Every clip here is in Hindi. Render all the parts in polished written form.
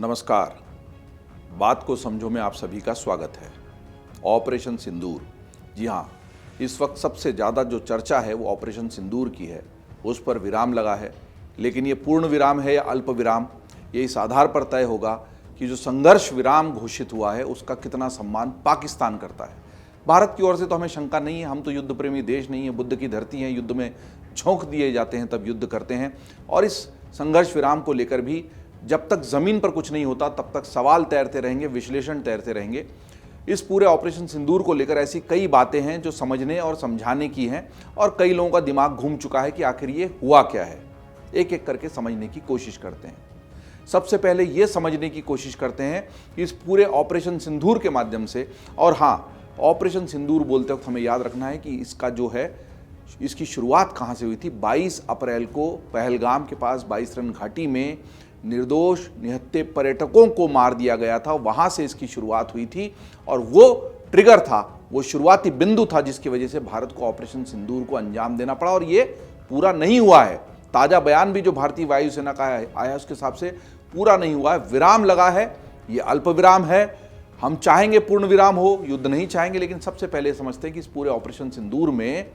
नमस्कार। बात को समझो में आप सभी का स्वागत है। ऑपरेशन सिंदूर, जी हाँ, इस वक्त सबसे ज़्यादा जो चर्चा है वो ऑपरेशन सिंदूर की है। उस पर विराम लगा है, लेकिन ये पूर्ण विराम है या अल्प विराम, ये इस आधार पर तय होगा कि जो संघर्ष विराम घोषित हुआ है उसका कितना सम्मान पाकिस्तान करता है। भारत की ओर से तो हमें शंका नहीं है, हम तो युद्ध प्रेमी देश नहीं है, बुद्ध की धरती है, युद्ध में झोंक दिए जाते हैं तब युद्ध करते हैं। और इस संघर्ष विराम को लेकर भी जब तक ज़मीन पर कुछ नहीं होता तब तक सवाल तैरते रहेंगे, विश्लेषण तैरते रहेंगे। इस पूरे ऑपरेशन सिंदूर को लेकर ऐसी कई बातें हैं जो समझने और समझाने की हैं, और कई लोगों का दिमाग घूम चुका है कि आखिर ये हुआ क्या है। एक एक करके समझने की कोशिश करते हैं। सबसे पहले ये समझने की कोशिश करते हैं कि इस पूरे ऑपरेशन सिंदूर के माध्यम से, और हाँ, ऑपरेशन सिंदूर बोलते वक्त हमें याद रखना है कि इसका जो है, इसकी शुरुआत कहाँ से हुई थी। 22 अप्रैल को पहलगाम के पास 22 रन घाटी में निर्दोष निहत्थे पर्यटकों को मार दिया गया था, वहाँ से इसकी शुरुआत हुई थी। और वो ट्रिगर था, वो शुरुआती बिंदु था जिसकी वजह से भारत को ऑपरेशन सिंदूर को अंजाम देना पड़ा। और ये पूरा नहीं हुआ है। ताज़ा बयान भी जो भारतीय वायुसेना का आया उसके हिसाब से पूरा नहीं हुआ है, विराम लगा है। ये अल्प विराम है। हम चाहेंगे पूर्ण विराम हो, युद्ध नहीं चाहेंगे, लेकिन सबसे पहले समझते हैं कि इस पूरे ऑपरेशन सिंदूर में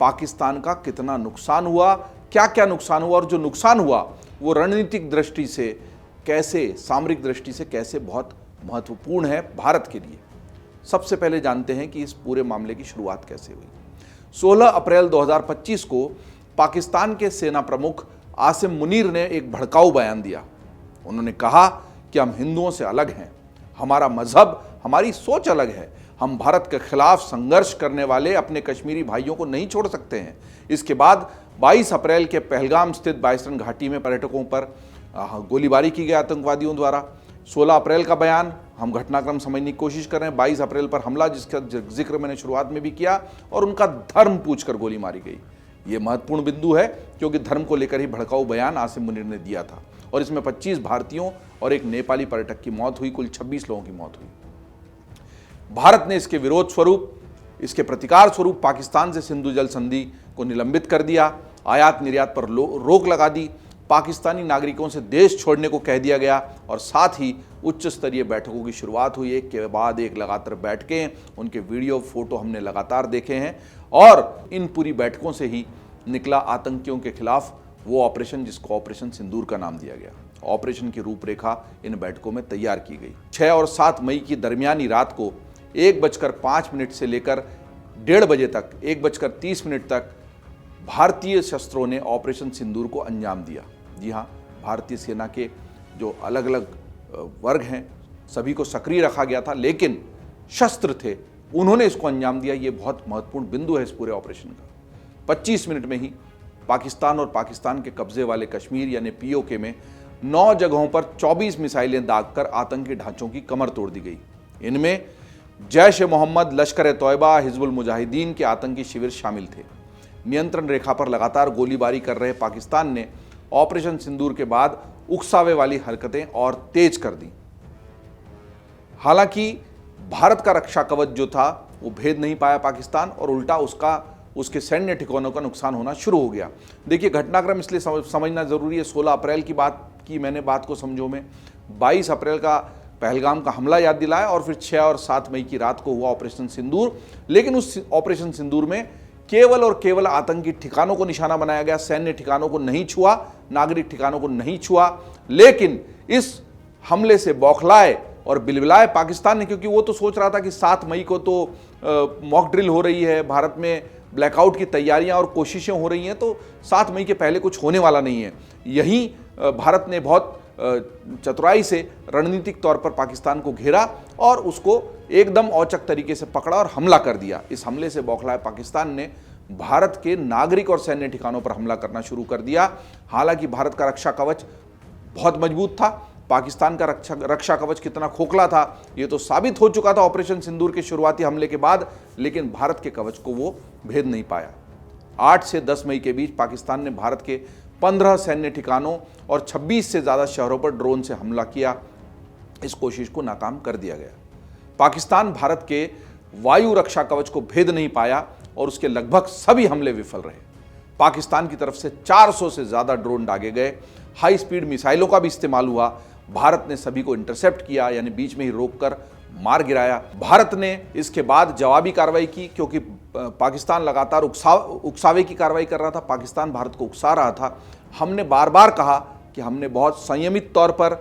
पाकिस्तान का कितना नुकसान हुआ, क्या क्या नुकसान हुआ, और जो नुकसान हुआ वो रणनीतिक दृष्टि से कैसे, सामरिक दृष्टि से कैसे बहुत महत्वपूर्ण है भारत के लिए। सबसे पहले जानते हैं कि इस पूरे मामले की शुरुआत कैसे हुई। 16 अप्रैल 2025 को पाकिस्तान के सेना प्रमुख आसिम मुनीर ने एक भड़काऊ बयान दिया। उन्होंने कहा कि हम हिंदुओं से अलग हैं, हमारा मजहब, हमारी सोच अलग है, हम भारत के खिलाफ संघर्ष करने वाले अपने कश्मीरी भाइयों को नहीं छोड़ सकते हैं। इसके बाद 22 अप्रैल के पहलगाम स्थित 22 रन घाटी में पर्यटकों पर गोलीबारी की गई आतंकवादियों द्वारा। 16 अप्रैल का बयान, हम घटनाक्रम समझने की कोशिश कर रहे हैं। 22 अप्रैल पर हमला, जिसका जिक्र मैंने शुरुआत में भी किया, और उनका धर्म पूछकर गोली मारी गई। ये महत्वपूर्ण बिंदु है क्योंकि धर्म को लेकर ही भड़काऊ बयान आसिम मुनीर ने दिया था, और इसमें 25 भारतीयों और एक नेपाली पर्यटक की मौत हुई, कुल 26 लोगों की मौत हुई। भारत ने इसके विरोध स्वरूप, इसके प्रतिकार स्वरूप पाकिस्तान से सिंधु जल संधि को निलंबित कर दिया, आयात निर्यात पर रोक लगा दी, पाकिस्तानी नागरिकों से देश छोड़ने को कह दिया गया, और साथ ही उच्च स्तरीय बैठकों की शुरुआत हुई। एक के बाद एक लगातार बैठकें, उनके वीडियो फोटो हमने लगातार देखे हैं, और इन पूरी बैठकों से ही निकला आतंकियों के खिलाफ वो ऑपरेशन जिसको ऑपरेशन सिंदूर का नाम दिया गया। ऑपरेशन की रूपरेखा इन बैठकों में तैयार की गई। 6 और 7 मई की दरमियानी रात को 1:05 से लेकर 1:30 बजे तक, 1:30 तक भारतीय शस्त्रों ने ऑपरेशन सिंदूर को अंजाम दिया। जी हाँ, भारतीय सेना के जो अलग अलग वर्ग हैं सभी को सक्रिय रखा गया था, लेकिन शस्त्र थे, उन्होंने इसको अंजाम दिया। ये बहुत महत्वपूर्ण बिंदु है इस पूरे ऑपरेशन का। 25 मिनट में ही पाकिस्तान और पाकिस्तान के कब्जे वाले कश्मीर यानी POK में 9 जगहों पर 24 मिसाइलें दागकर आतंकी ढांचों की कमर तोड़ दी गई। इनमें जैश-ए-मोहम्मद, लश्कर-ए-तौयबा, हिजबुल मुजाहिदीन के आतंकी शिविर शामिल थे। नियंत्रण रेखा पर लगातार गोलीबारी कर रहे पाकिस्तान ने ऑपरेशन सिंदूर के बाद उकसावे वाली हरकतें और तेज कर दी। हालांकि भारत का रक्षा कवच जो था वो भेद नहीं पाया पाकिस्तान, और उल्टा उसके सैन्य ठिकानों का नुकसान होना शुरू हो गया। देखिए, घटनाक्रम इसलिए समझना जरूरी है। 16 अप्रैल की बात की मैंने, बात को समझो में 22 अप्रैल का पहलगाम का हमला याद दिलाया, और फिर 6 और 7 मई की रात को हुआ ऑपरेशन सिंदूर। लेकिन उस ऑपरेशन सिंदूर में केवल और केवल आतंकी ठिकानों को निशाना बनाया गया, सैन्य ठिकानों को नहीं छुआ, नागरिक ठिकानों को नहीं छुआ। लेकिन इस हमले से बौखलाए और बिलबिलाए पाकिस्तान ने, क्योंकि वो तो सोच रहा था कि 7 मई को तो मॉक ड्रिल हो रही है, भारत में ब्लैकआउट की तैयारियां और कोशिशें हो रही हैं, तो 7 मई के पहले कुछ होने वाला नहीं है। यही भारत ने बहुत चतुराई से रणनीतिक तौर पर पाकिस्तान को घेरा और उसको एकदम औचक तरीके से पकड़ा और हमला कर दिया। इस हमले से बौखलाए पाकिस्तान ने भारत के नागरिक और सैन्य ठिकानों पर हमला करना शुरू कर दिया। हालांकि भारत का रक्षा कवच बहुत मजबूत था, पाकिस्तान का रक्षा कवच कितना खोखला था ये तो साबित हो चुका था ऑपरेशन सिंदूर के शुरुआती हमले के बाद, लेकिन भारत के कवच को वो भेद नहीं पाया। 8 से 10 मई के बीच पाकिस्तान ने भारत के 15 सैन्य ठिकानों और 26 से ज़्यादा शहरों पर ड्रोन से हमला किया। इस कोशिश को नाकाम कर दिया गया। पाकिस्तान भारत के वायु रक्षा कवच को भेद नहीं पाया और उसके लगभग सभी हमले विफल रहे। पाकिस्तान की तरफ से 400 से ज़्यादा ड्रोन दागे गए, हाई स्पीड मिसाइलों का भी इस्तेमाल हुआ भारत ने सभी को इंटरसेप्ट किया, यानी बीच में ही रोककर मार गिराया। भारत ने इसके बाद जवाबी कार्रवाई की, क्योंकि पाकिस्तान लगातार उकसावे की कार्रवाई कर रहा था, पाकिस्तान भारत को उकसा रहा था। हमने बार बार कहा कि हमने बहुत संयमित तौर पर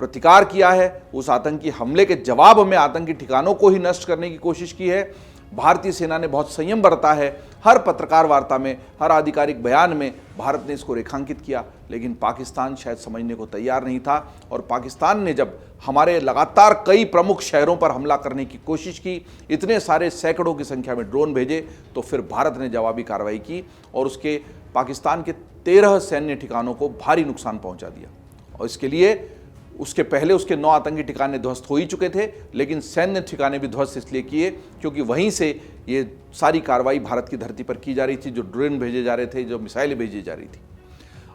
प्रतिकार किया है, उस आतंकी हमले के जवाब में आतंकी ठिकानों को ही नष्ट करने की कोशिश की है। भारतीय सेना ने बहुत संयम बरता है, हर पत्रकार वार्ता में, हर आधिकारिक बयान में भारत ने इसको रेखांकित किया, लेकिन पाकिस्तान शायद समझने को तैयार नहीं था। और पाकिस्तान ने जब हमारे लगातार कई प्रमुख शहरों पर हमला करने की कोशिश की, इतने सारे सैकड़ों की संख्या में ड्रोन भेजे, तो फिर भारत ने जवाबी कार्रवाई की और उसके पाकिस्तान के 13 सैन्य ठिकानों को भारी नुकसान पहुंचा दिया। और इसके लिए उसके पहले उसके 9 आतंकी ठिकाने ध्वस्त हो ही चुके थे, लेकिन सैन्य ठिकाने भी ध्वस्त इसलिए किए क्योंकि वहीं से ये सारी कार्रवाई भारत की धरती पर की जा रही थी, जो ड्रोन भेजे जा रहे थे, जो मिसाइलें भेजी जा रही थी।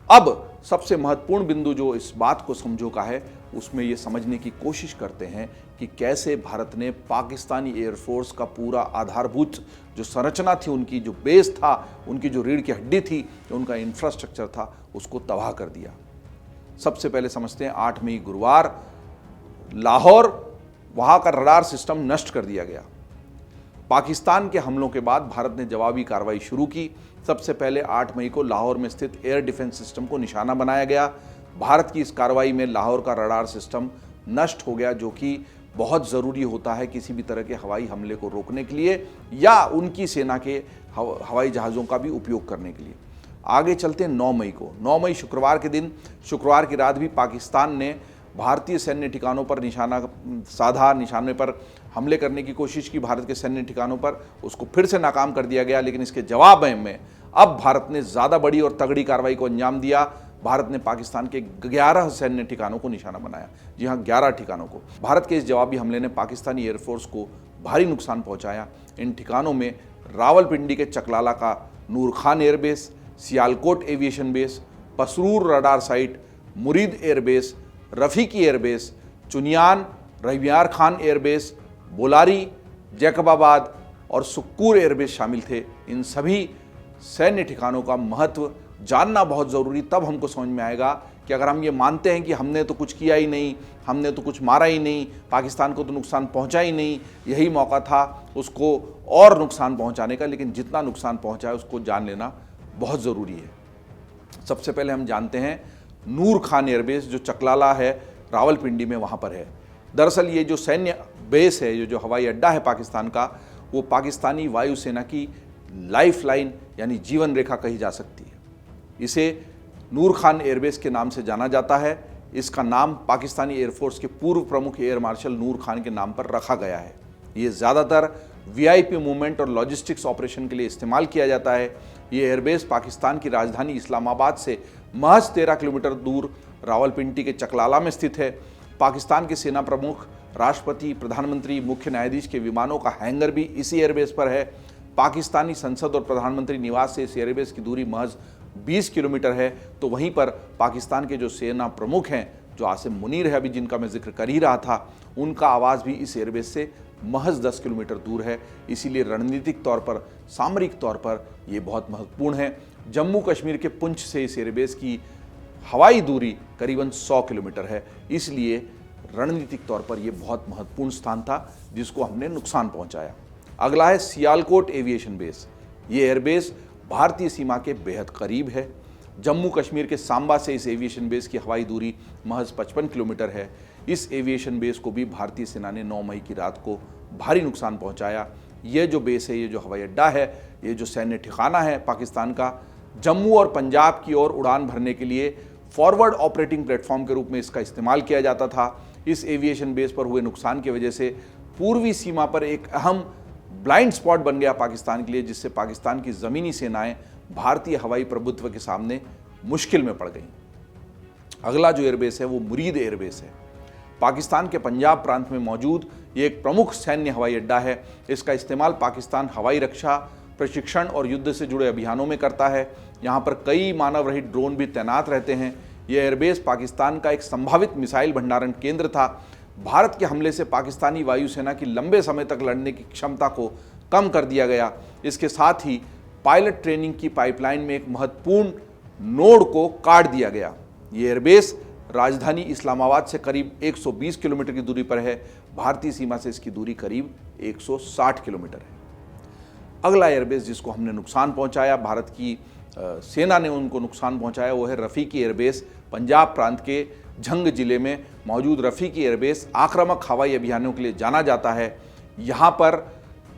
अब सबसे महत्वपूर्ण बिंदु जो इस बात को समझो का है, उसमें ये समझने की कोशिश करते हैं कि कैसे भारत ने पाकिस्तानी एयरफोर्स का पूरा आधारभूत जो संरचना थी, उनकी जो बेस था, उनकी जो रीढ़ की हड्डी थी, जो उनका इंफ्रास्ट्रक्चर था, उसको तबाह कर दिया। सबसे पहले समझते हैं 8 मई गुरुवार लाहौर, वहां का रडार सिस्टम नष्ट कर दिया गया। पाकिस्तान के हमलों के बाद भारत ने जवाबी कार्रवाई शुरू की। सबसे पहले 8 मई को लाहौर में स्थित एयर डिफेंस सिस्टम को निशाना बनाया गया। भारत की इस कार्रवाई में लाहौर का रडार सिस्टम नष्ट हो गया, जो कि बहुत ज़रूरी होता है किसी भी तरह के हवाई हमले को रोकने के लिए या उनकी सेना के हवाई जहाज़ों का भी उपयोग करने के लिए। आगे चलते हैं 9 मई को। 9 मई शुक्रवार के दिन, शुक्रवार की रात भी पाकिस्तान ने भारतीय सैन्य ठिकानों पर निशाना साधा, निशाने पर हमले करने की कोशिश की भारत के सैन्य ठिकानों पर, उसको फिर से नाकाम कर दिया गया। लेकिन इसके जवाब में अब भारत ने ज़्यादा बड़ी और तगड़ी कार्रवाई को अंजाम दिया। भारत ने पाकिस्तान के 11 सैन्य ठिकानों को निशाना बनाया। जी हाँ, 11 ठिकानों को। भारत के इस जवाबी हमले ने पाकिस्तानी एयरफोर्स को भारी नुकसान पहुंचाया। इन ठिकानों में रावलपिंडी के चकलाला का Noor Khan airbase, Sialkot aviation base, Pasrur radar site, Murid airbase, Rafiqui airbase, Chunian, रवियार खान एयरबेस, बोलारी, जैकबाबाद और सुक्कूर एयरबेस शामिल थे। इन सभी सैन्य ठिकानों का महत्व जानना बहुत ज़रूरी, तब हमको समझ में आएगा कि अगर हम ये मानते हैं कि हमने तो कुछ किया ही नहीं, हमने तो कुछ मारा ही नहीं, पाकिस्तान को तो नुकसान पहुंचा ही नहीं, यही मौका था उसको और नुकसान पहुंचाने का, लेकिन जितना नुकसान पहुंचा है उसको जान लेना बहुत ज़रूरी है। सबसे पहले हम जानते हैं नूर खान एयरबेस, जो चकलाला है, रावलपिंडी में, वहाँ पर है। दरअसल ये जो सैन्य बेस है, जो हवाई अड्डा है पाकिस्तान का, वो पाकिस्तानी वायुसेना की लाइफ लाइन यानी जीवन रेखा कही जा सकती है। इसे नूर खान एयरबेस के नाम से जाना जाता है। इसका नाम पाकिस्तानी एयरफोर्स के पूर्व प्रमुख एयर मार्शल नूर खान के नाम पर रखा गया है। ये ज़्यादातर वीआईपी मूवमेंट और लॉजिस्टिक्स ऑपरेशन के लिए इस्तेमाल किया जाता है। ये एयरबेस पाकिस्तान की राजधानी इस्लामाबाद से महज 13 किलोमीटर दूर रावलपिंडी के चकलाला में स्थित है। पाकिस्तान के सेना प्रमुख, राष्ट्रपति, प्रधानमंत्री, मुख्य न्यायाधीश के विमानों का हैंगर भी इसी एयरबेस पर है। पाकिस्तानी संसद और प्रधानमंत्री निवास से इस एयरबेस की दूरी महज 20 किलोमीटर है। तो वहीं पर पाकिस्तान के जो सेना प्रमुख हैं, जो आसिम मुनीर है अभी जिनका मैं जिक्र कर ही रहा था, उनका आवास भी इस एयरबेस से महज 10 किलोमीटर दूर है। इसीलिए रणनीतिक तौर पर, सामरिक तौर पर ये बहुत महत्वपूर्ण है। जम्मू कश्मीर के पुंछ से इस एयरबेस की हवाई दूरी करीबन 100 किलोमीटर है। इसलिए रणनीतिक तौर पर यह बहुत महत्वपूर्ण स्थान था जिसको हमने नुकसान पहुंचाया। अगला है सियालकोट एविएशन बेस। ये एयरबेस भारतीय सीमा के बेहद करीब है। जम्मू कश्मीर के सांबा से इस एविएशन बेस की हवाई दूरी महज 55 किलोमीटर है। इस एविएशन बेस को भी भारतीय सेना ने 9 मई की रात को भारी नुकसान पहुंचाया। ये जो बेस है, ये जो हवाई अड्डा है, ये जो सैन्य ठिकाना है पाकिस्तान का, जम्मू और पंजाब की ओर उड़ान भरने के लिए फॉरवर्ड ऑपरेटिंग प्लेटफॉर्म के रूप में इसका इस्तेमाल किया जाता था। इस एविएशन बेस पर हुए नुकसान की वजह से पूर्वी सीमा पर एक अहम ब्लाइंड स्पॉट बन गया पाकिस्तान के लिए, जिससे पाकिस्तान की ज़मीनी सेनाएं भारतीय हवाई प्रभुत्व के सामने मुश्किल में पड़ गईं। अगला जो एयरबेस है वो मुरीद एयरबेस है। पाकिस्तान के पंजाब प्रांत में मौजूद ये एक प्रमुख सैन्य हवाई अड्डा है। इसका इस्तेमाल पाकिस्तान हवाई रक्षा, प्रशिक्षण और युद्ध से जुड़े अभियानों में करता है। यहाँ पर कई मानव रहित ड्रोन भी तैनात रहते हैं। यह एयरबेस पाकिस्तान का एक संभावित मिसाइल भंडारण केंद्र था। भारत के हमले से पाकिस्तानी वायुसेना की लंबे समय तक लड़ने की क्षमता को कम कर दिया गया। इसके साथ ही पायलट ट्रेनिंग की पाइपलाइन में एक महत्वपूर्ण नोड को काट दिया गया। ये एयरबेस राजधानी इस्लामाबाद से करीब 120 किलोमीटर की दूरी पर है। भारतीय सीमा से इसकी दूरी करीब 160 किलोमीटर है। अगला एयरबेस जिसको हमने नुकसान पहुंचाया, भारत की सेना ने उनको नुकसान पहुंचाया, वो है रफ़ीकी एयरबेस। पंजाब प्रांत के झंग जिले में मौजूद रफ़ीकी एयरबेस आक्रामक हवाई अभियानों के लिए जाना जाता है। यहाँ पर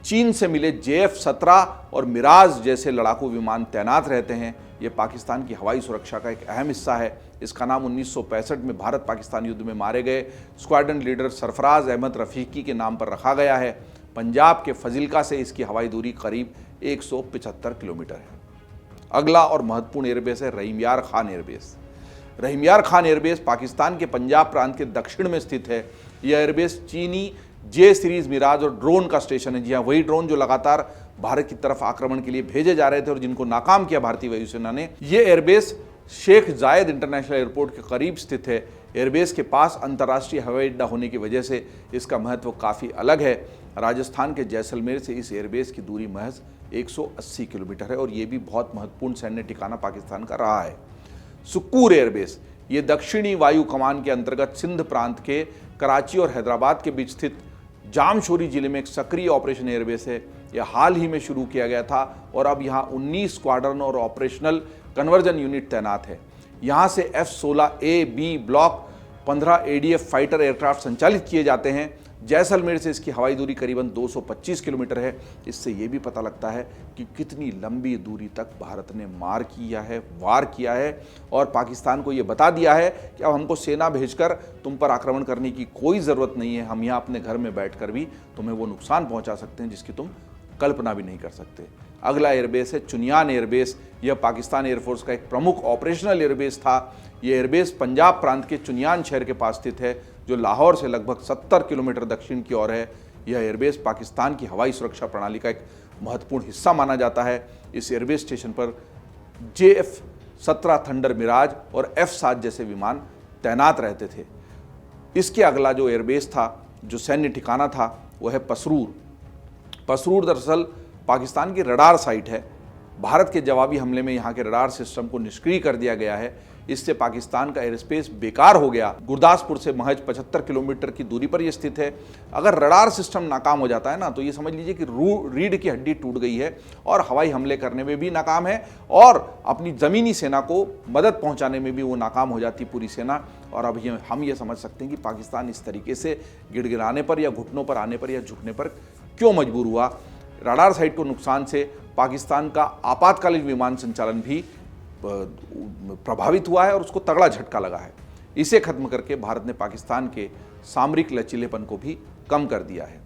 चीन से मिले JF-17 और मिराज जैसे लड़ाकू विमान तैनात रहते हैं। ये पाकिस्तान की हवाई सुरक्षा का एक अहम हिस्सा है। इसका नाम 1965 में भारत पाकिस्तान युद्ध में मारे गए स्क्वाड्रन लीडर सरफराज अहमद रफ़ीकी के नाम पर रखा गया है। पंजाब के फजिल्का से इसकी हवाई दूरी करीब 175 किलोमीटर है। अगला और महत्वपूर्ण एयरबेस है रहीम यार खान एयरबेस। रहीम यार खान एयरबेस पाकिस्तान के पंजाब प्रांत के दक्षिण में स्थित है। यह एयरबेस चीनी J सीरीज मिराज और ड्रोन का स्टेशन है। जी हाँ, वही ड्रोन जो लगातार भारत की तरफ आक्रमण के लिए भेजे जा रहे थे और जिनको नाकाम किया भारतीय वायुसेना ने। यह एयरबेस शेख जायद इंटरनेशनल एयरपोर्ट के करीब स्थित है। एयरबेस के पास अंतर्राष्ट्रीय हवाई अड्डा होने की वजह से इसका महत्व काफ़ी अलग है। राजस्थान के जैसलमेर से इस एयरबेस की दूरी महज 180 किलोमीटर है और ये भी बहुत महत्वपूर्ण सैन्य ठिकाना पाकिस्तान का रहा है। सुक्कूर एयरबेस ये दक्षिणी वायु कमान के अंतर्गत सिंध प्रांत के कराची और हैदराबाद के बीच स्थित जामशोरी जिले में एक सक्रिय ऑपरेशन एयरबेस है। यह हाल ही में शुरू किया गया था और अब यहाँ 19 स्क्वाड्रन और ऑपरेशनल कन्वर्जन यूनिट तैनात है। यहाँ से F-16A, B block 15 ADF fighter aircraft संचालित किए जाते हैं। जैसलमेर से इसकी हवाई दूरी करीबन 225 किलोमीटर है। इससे ये भी पता लगता है कि कितनी लंबी दूरी तक भारत ने वार किया है और पाकिस्तान को ये बता दिया है कि अब हमको सेना भेजकर तुम पर आक्रमण करने की कोई ज़रूरत नहीं है। हम यहाँ अपने घर में बैठकर भी तुम्हें वो नुकसान पहुँचा सकते हैं जिसकी तुम कल्पना भी नहीं कर सकते। अगला एयरबेस है चुनियान एयरबेस। यह पाकिस्तान एयरफोर्स का एक प्रमुख ऑपरेशनल एयरबेस था। यह एयरबेस पंजाब प्रांत के चुनियान शहर के पास स्थित है जो लाहौर से लगभग 70 किलोमीटर दक्षिण की ओर है। यह एयरबेस पाकिस्तान की हवाई सुरक्षा प्रणाली का एक महत्वपूर्ण हिस्सा माना जाता है। इस एयरबेस स्टेशन पर JF-17 थंडर मिराज और F-7 जैसे विमान तैनात रहते थे। इसके अगला जो एयरबेस था, जो सैन्य ठिकाना था, वह है पसरूर। पसरूर दरअसल पाकिस्तान की रडार साइट है। भारत के जवाबी हमले में यहाँ के रडार सिस्टम को निष्क्रिय कर दिया गया है। इससे पाकिस्तान का एयर स्पेस बेकार हो गया। गुरदासपुर से महज 75 किलोमीटर की दूरी पर यह स्थित है। अगर रडार सिस्टम नाकाम हो जाता है ना, तो ये समझ लीजिए कि रीढ़ की हड्डी टूट गई है और हवाई हमले करने में भी नाकाम है और अपनी ज़मीनी सेना को मदद पहुंचाने में भी वो नाकाम हो जाती पूरी सेना। और अब हम ये समझ सकते हैं कि पाकिस्तान इस तरीके से गिड़गिड़ाने पर या घुटनों पर आने पर या झुकने पर क्यों मजबूर हुआ। रडार साइट को नुकसान से पाकिस्तान का आपातकालीन विमान संचालन भी प्रभावित हुआ है और उसको तगड़ा झटका लगा है। इसे खत्म करके भारत ने पाकिस्तान के सामरिक लचीलेपन को भी कम कर दिया है।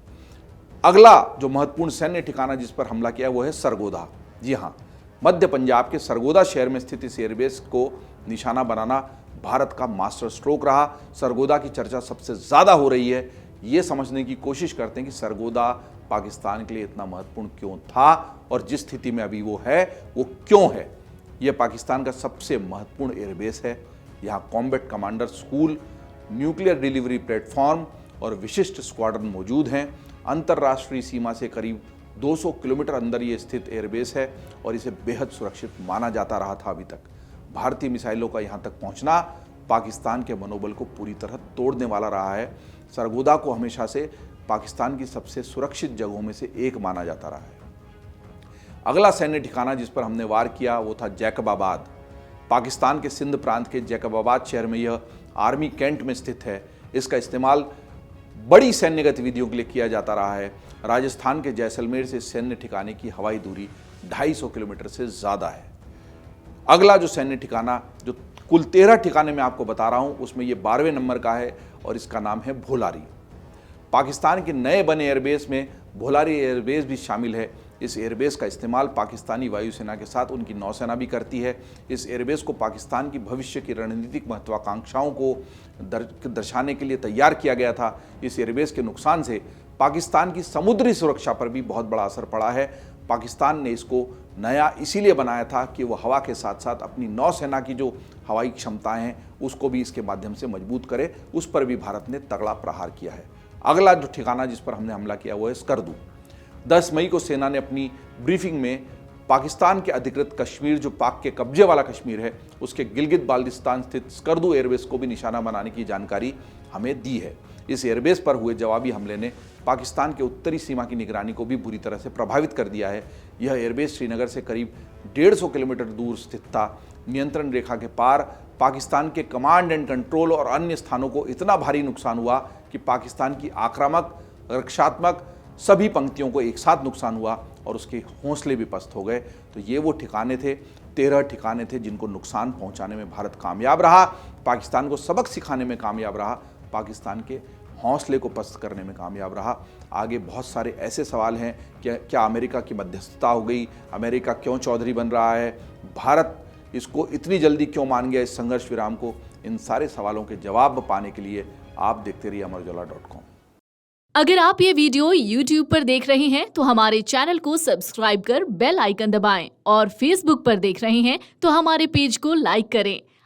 अगला जो महत्वपूर्ण सैन्य ठिकाना जिस पर हमला किया वो है सरगोदा। जी हाँ, मध्य पंजाब के सरगोदा शहर में स्थित इस एयरबेस को निशाना बनाना भारत का मास्टर स्ट्रोक रहा। सरगोदा की चर्चा सबसे ज़्यादा हो रही है। ये समझने की कोशिश करते हैं कि सरगोदा पाकिस्तान के लिए इतना महत्वपूर्ण क्यों था और जिस स्थिति में अभी वो है वो क्यों है। यह पाकिस्तान का सबसे महत्वपूर्ण एयरबेस है। यहाँ combat commander school, nuclear delivery platform और विशिष्ट स्क्वाड्रन मौजूद हैं। अंतर्राष्ट्रीय सीमा से करीब 200 किलोमीटर अंदर ये स्थित एयरबेस है और इसे बेहद सुरक्षित माना जाता रहा था अभी तक। भारतीय मिसाइलों का यहाँ तक पहुँचना पाकिस्तान के मनोबल को पूरी तरह तोड़ने वाला रहा है। सरगोदा को हमेशा से पाकिस्तान की सबसे सुरक्षित जगहों में से एक माना जाता रहा है। अगला सैन्य ठिकाना जिस पर हमने वार किया वो था जैकबाबाद। पाकिस्तान के सिंध प्रांत के जैकबाबाद शहर में यह आर्मी कैंट में स्थित है। इसका इस्तेमाल बड़ी सैन्य गतिविधियों के लिए किया जाता रहा है। राजस्थान के जैसलमेर से सैन्य ठिकाने की हवाई दूरी 250 किलोमीटर से ज़्यादा है। अगला जो सैन्य ठिकाना, जो कुल 13 ठिकाने मैं आपको बता रहा हूँ, उसमें ये 12वें नंबर का है और इसका नाम है भोलारी। पाकिस्तान के नए बने एयरबेस में भोलारी एयरबेस भी शामिल है। इस एयरबेस का इस्तेमाल पाकिस्तानी वायुसेना के साथ उनकी नौसेना भी करती है। इस एयरबेस को पाकिस्तान की भविष्य की रणनीतिक महत्वाकांक्षाओं को दर्शाने के लिए तैयार किया गया था। इस एयरबेस के नुकसान से पाकिस्तान की समुद्री सुरक्षा पर भी बहुत बड़ा असर पड़ा है। पाकिस्तान ने इसको नया इसीलिए बनाया था कि वो हवा के साथ साथ अपनी नौसेना की जो हवाई क्षमताएं हैं उसको भी इसके माध्यम से मजबूत करे। उस पर भी भारत ने तगड़ा प्रहार किया है। अगला जो ठिकाना जिस पर हमने हमला किया वो है स्कर्दू। 10 मई को सेना ने अपनी ब्रीफिंग में पाकिस्तान के अधिकृत कश्मीर, जो पाक के कब्जे वाला कश्मीर है, उसके गिलगित बाल्टिस्तान स्थित स्कर्दू एयरबेस को भी निशाना बनाने की जानकारी हमें दी है। इस एयरबेस पर हुए जवाबी हमले ने पाकिस्तान के उत्तरी सीमा की निगरानी को भी बुरी तरह से प्रभावित कर दिया है। यह एयरबेस श्रीनगर से करीब 150 किलोमीटर दूर स्थित था। नियंत्रण रेखा के पार पाकिस्तान के कमांड एंड कंट्रोल और अन्य स्थानों को इतना भारी नुकसान हुआ कि पाकिस्तान की आक्रामक, रक्षात्मक सभी पंक्तियों को एक साथ नुकसान हुआ और उसके हौसले भी पस्त हो गए। तो ये वो ठिकाने थे, 13 ठिकाने थे जिनको नुकसान पहुंचाने में भारत कामयाब रहा, पाकिस्तान को सबक सिखाने में कामयाब रहा, पाकिस्तान के हौसले को पस्त करने में कामयाब रहा। आगे बहुत सारे ऐसे सवाल हैं कि क्या अमेरिका की मध्यस्थता हो गई, अमेरिका क्यों चौधरी बन रहा है, भारत इसको इतनी जल्दी क्यों मान गया इस संघर्ष विराम को। इन सारे सवालों के जवाब पाने के लिए आप देखते रहिए अमरउजाला.com। अगर आप ये वीडियो YouTube पर देख रहे हैं तो हमारे चैनल को सब्सक्राइब कर बेल आइकन दबाएं और Facebook पर देख रहे हैं तो हमारे पेज को लाइक करें।